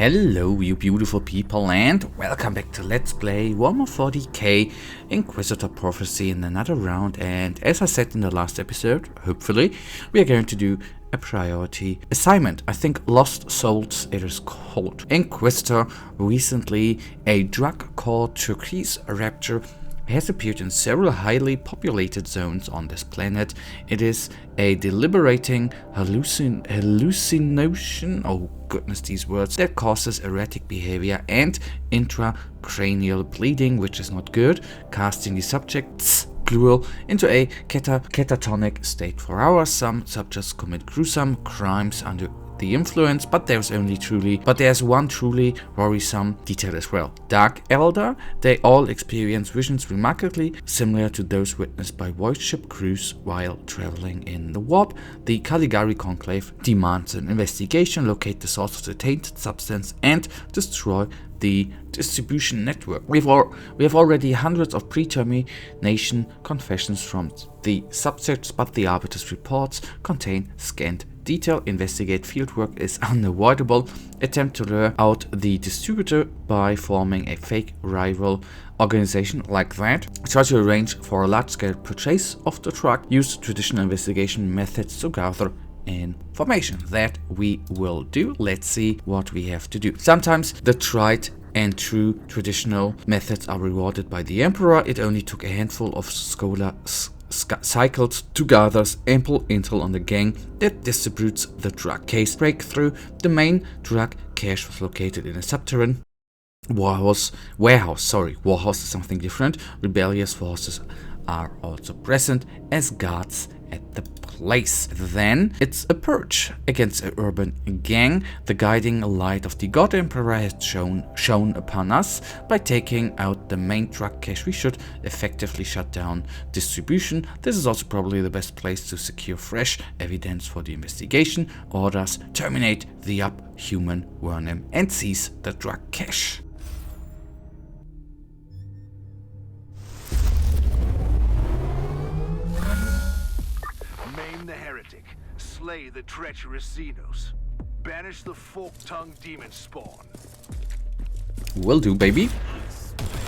Hello you beautiful people and welcome back to Let's Play Warhammer 40k Inquisitor Prophecy in another round. And as I said in the last episode, hopefully we are going to do a priority assignment. I think Lost Souls it is called. Inquisitor. Recently a drug called Turquoise Rapture has appeared in several highly populated zones on this planet. It is a deliberating hallucination, oh goodness these words, that causes erratic behavior and intracranial bleeding, which is not good, casting the subjects plural into a catatonic state for hours. Some subjects commit gruesome crimes under the influence, but there's one truly worrisome detail as well. Dark Elder, they all experience visions remarkably similar to those witnessed by void ship crews while traveling in the warp. The Caligari Conclave demands an investigation, locate the source of the tainted substance and destroy the distribution network. We have already hundreds of pre-termination confessions from the subjects, but the Arbiter's reports contain scant detail. Investigate fieldwork is unavoidable. Attempt to lure out the distributor by forming a fake rival organization like that. Try to arrange for a large-scale purchase of the truck. Use traditional investigation methods to gather information. That we will do. Let's see what we have to do. Sometimes the tried and true traditional methods are rewarded by the Emperor. It only took a handful of scholars cycles to gather ample intel on the gang that distributes the drug. Case breakthrough. The main drug cache was located in a subterranean warehouse. Warehouse is something different. Rebellious forces are also present as guards at the place. Then it's a purge against an urban gang. The guiding light of the God Emperor has shone upon us. By taking out the main drug cache, we should effectively shut down distribution. This is also probably the best place to secure fresh evidence for the investigation. Orders: terminate the abhuman vermin and seize the drug cache. The heretic, slay the treacherous Xenos, banish the fork-tongued demon spawn. Will do, baby.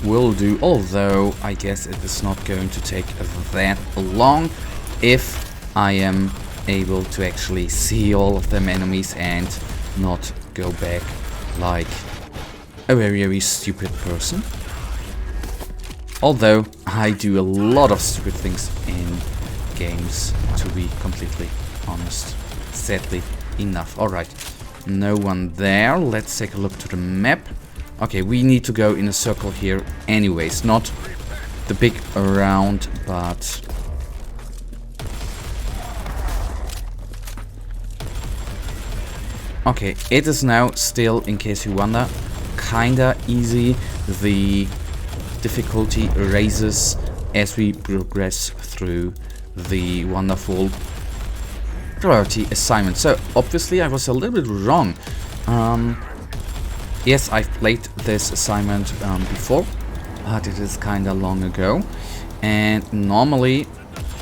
Will do, although I guess it is not going to take that long if I am able to actually see all of them enemies and not go back like a very stupid person. Although I do a lot of stupid things in games, to be completely honest, sadly enough. Alright, no one there. Let's take a look to the map. Okay, we need to go in a circle here anyways, not the big round, but okay, it is now still, in case you wonder, kinda easy. The difficulty raises as we progress through the wonderful priority assignment. So obviously I was a little bit wrong. Yes, I've played this assignment before, but it is kinda long ago, and normally,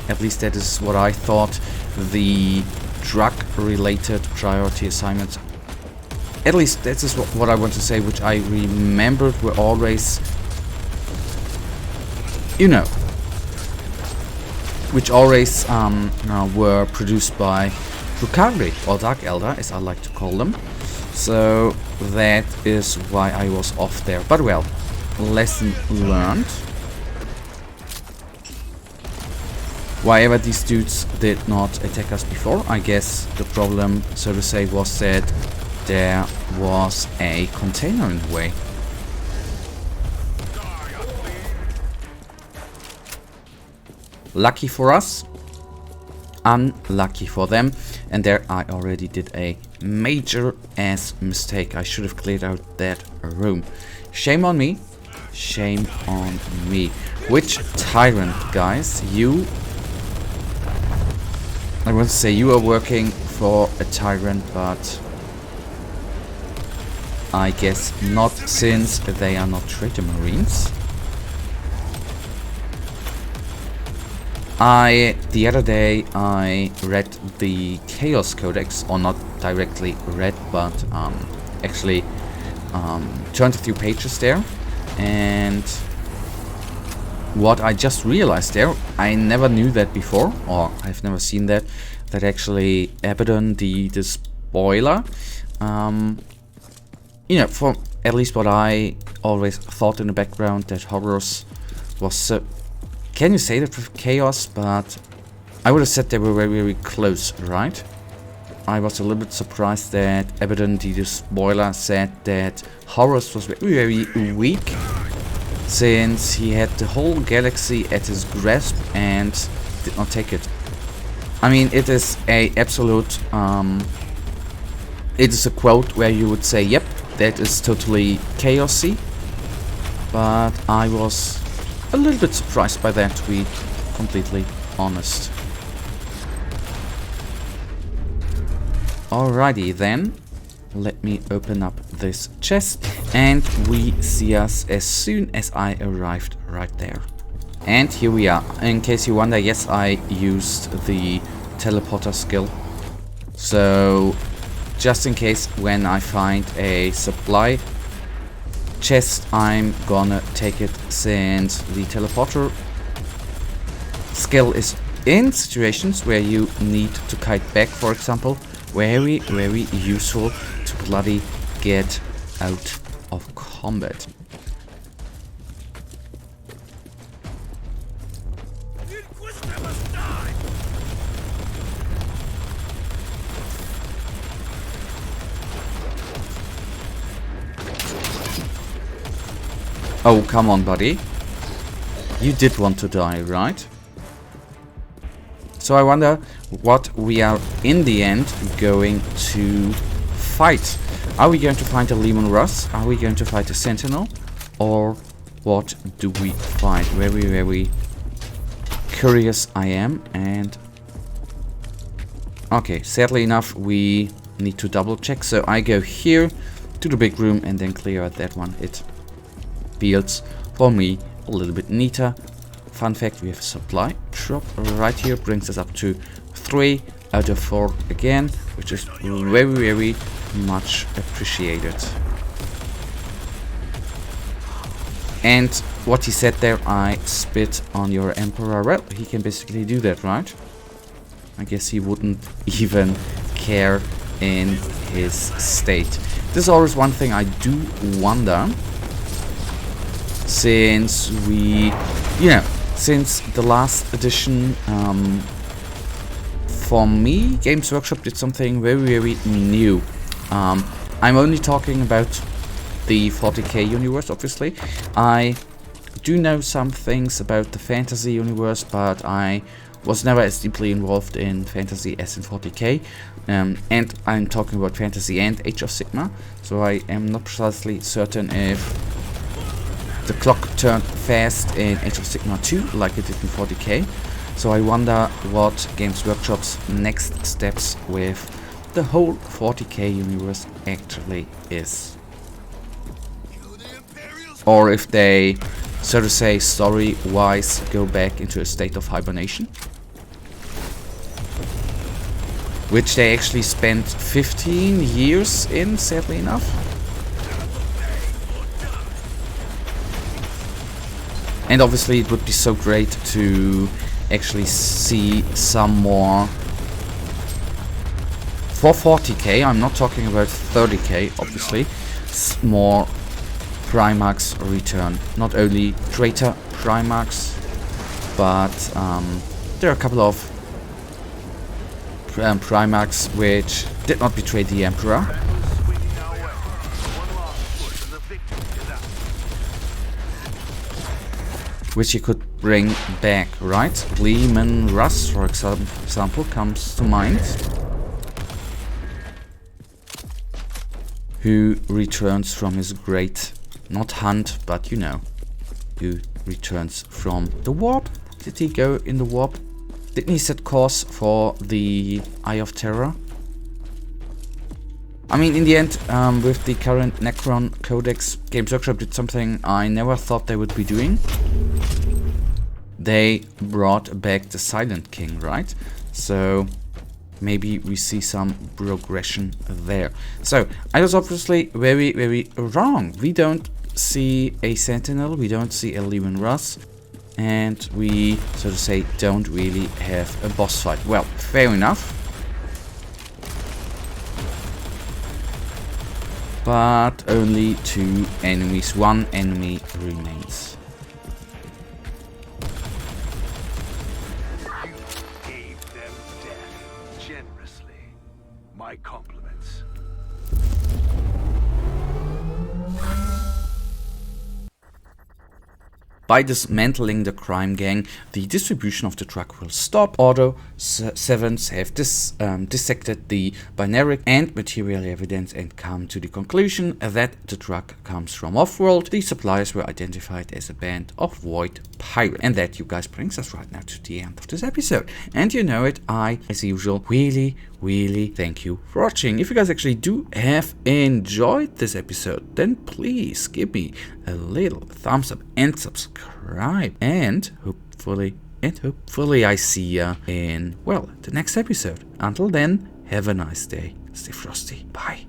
at least that is what I thought, the drug related priority assignments, at least that is what I want to say, which I remembered were always, you know, which always were produced by Drukhari, or Dark Elder, as I like to call them. So that is why I was off there. But well, lesson learned. Why ever these dudes did not attack us before, I guess the problem, so to say, was that there was a container in the way. Lucky for us, unlucky for them, and there I already did a major ass mistake. I should have cleared out that room. Shame on me, shame on me. Which tyrant, guys? You, I want to say you are working for a tyrant, but I guess not, since they are not traitor marines. The other day I read the Chaos Codex, or not directly read, but actually turned a few pages there, and what I just realized there, I never knew that before, or I've never seen that actually Abaddon, the spoiler, you know, for at least what I always thought in the background, that Horus was so, can you say that with Chaos, but I would have said they were very, very close, right? I was a little bit surprised that Abaddon, the spoiler, said that Horus was very, very weak, since he had the whole galaxy at his grasp and did not take it. I mean, it is a absolute, it is a quote where you would say, yep, that is totally chaosy, but I was a little bit surprised by that, to be completely honest. Alrighty then, let me open up this chest, and we see us as soon as I arrived right there. And here we are. In case you wonder, yes, I used the teleporter skill. So, just in case when I find a supply chest, I'm gonna take it, since the teleporter skill is in situations where you need to kite back, for example, very, very useful to bloody get out of combat. The Inquisitor must die! Oh, come on, buddy. You did want to die, right? So I wonder what we are in the end going to fight. Are we going to fight a Leman Russ? Are we going to fight a Sentinel? Or what do we fight? Very, very curious I am. And okay, sadly enough, we need to double check. So I go here to the big room and then clear out that one. It feels for me a little bit neater. Fun fact, we have a supply shop right here, brings us up to 3 out of 4 again, which is very, very much appreciated. And what he said there, I spit on your emperor. Well, he can basically do that, right? I guess he wouldn't even care in his state. This is always one thing I do wonder, since we, you know, since the last edition, for me, Games Workshop did something very, very new. I'm only talking about the 40k universe, obviously. I do know some things about the fantasy universe, but I was never as deeply involved in fantasy as in 40k. And I'm talking about fantasy and Age of Sigmar, so I am not precisely certain if the clock turned fast in Age of Sigmar 2 like it did in 40k. So I wonder what Games Workshop's next steps with the whole 40k universe actually is. Or if they, so to say, story-wise, go back into a state of hibernation. Which they actually spent 15 years in, sadly enough. And obviously it would be so great to actually see some more for 40k. I'm not talking about 30k, obviously. More Primarchs return. Not only traitor Primarchs, but there are a couple of Primarchs which did not betray the Emperor. Which you could bring back, right? Leman Russ, for example, comes to mind. Who returns from his great, not hunt, but you know, who returns from the warp. Did he go in the warp? Didn't he set course for the Eye of Terror? I mean, in the end, with the current Necron Codex, Games Workshop did something I never thought they would be doing. They brought back the Silent King, right? So, maybe we see some progression there. So I was obviously very, very wrong. We don't see a sentinel, we don't see a Lehman Russ, and we, so to say, don't really have a boss fight. Well, fair enough. But only 2 enemies, 1 enemy remains. You gave them death generously. My compliments. By dismantling the crime gang, the distribution of the drug will stop. Although servants have dissected the binary and material evidence and come to the conclusion that the drug comes from off-world, the suppliers were identified as a band of void pirates. And that, you guys, brings us right now to the end of this episode. And you know it, I, as usual, really thank you for watching. If you guys actually do have enjoyed this episode, then please give me a little thumbs up and subscribe, and hopefully I see ya in, well, the next episode. Until then, have a nice day. Stay frosty. Bye.